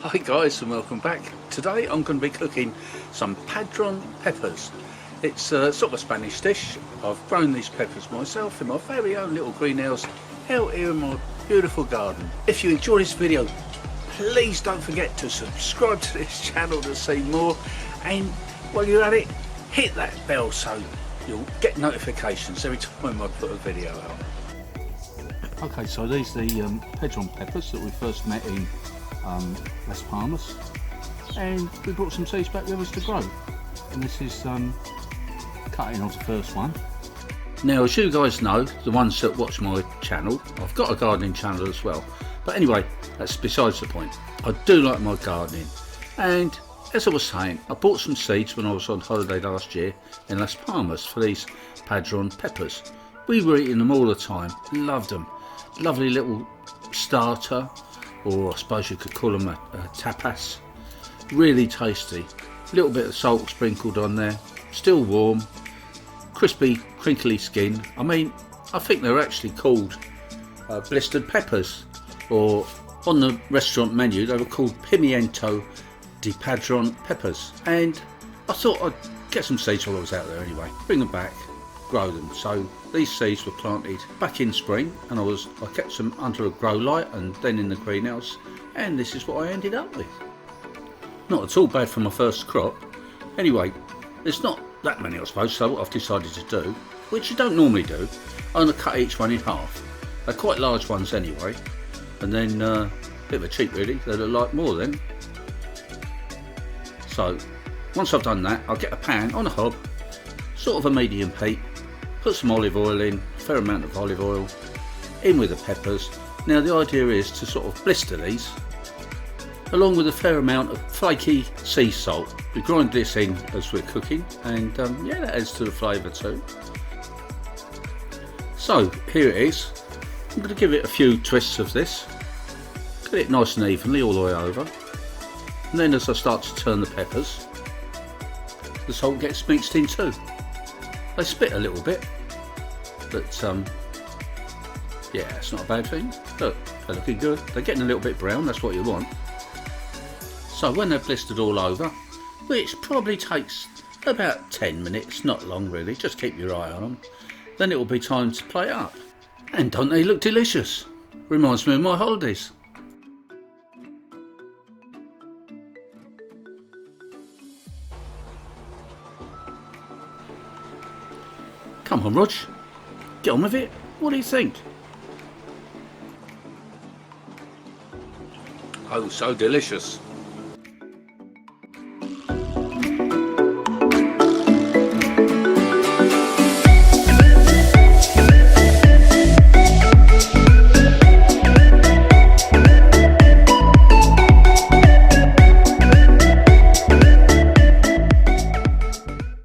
Hi guys, and welcome back. Today I'm going to be cooking some Padron peppers. It's sort of a Spanish dish. I've grown these peppers myself in my very own little greenhouse out here in my beautiful garden. If you enjoy this video, please don't forget to subscribe to this channel to see more, and while you're at it, hit that bell so you'll get notifications every time I put a video out. Okay, so these are the Padron peppers that we first met in Las Palmas, and we brought some seeds back with us to grow, and this is cutting of the first one. Now, as you guys know, the ones that watch my channel, I've got a gardening channel as well, but anyway, that's besides the point. I do like my gardening, and as I was saying, I bought some seeds when I was on holiday last year in Las Palmas for these Padron peppers. We were eating them all the time, loved them. Lovely little starter, or I suppose you could call them a tapas. Really tasty. A little bit of salt sprinkled on there. Still warm. Crispy, crinkly skin. I mean, I think they're actually called blistered peppers, or on the restaurant menu they were called pimiento de Padron peppers. And I thought I'd get some seeds while I was out there anyway. Bring them back, grow them. So these seeds were planted back in spring, and I kept them under a grow light and then in the greenhouse, and this is what I ended up with. Not at all bad for my first crop. Anyway, there's not that many I suppose, so what I've decided to do, which you don't normally do, I'm going to cut each one in half. They're quite large ones anyway, and then a bit of a cheat really, they look like more then. So once I've done that, I'll get a pan on a hob, sort of a medium heat, put some olive oil in, a fair amount of olive oil, in with the peppers. Now the idea is to sort of blister these, along with a fair amount of flaky sea salt. We grind this in as we're cooking, and yeah, that adds to the flavour too. So here it is. I'm going to give it a few twists of this, get it nice and evenly all the way over, and then as I start to turn the peppers, the salt gets mixed in too. They spit a little bit, but yeah, it's not a bad thing. Look, they're looking good. They're getting a little bit brown, that's what you want. So when they're blistered all over, which probably takes about 10 minutes, not long really, just keep your eye on them, then it will be time to plate up. And don't they look delicious? Reminds me of my holidays. Come on, Rog, get on with it. What do you think? Oh, so delicious.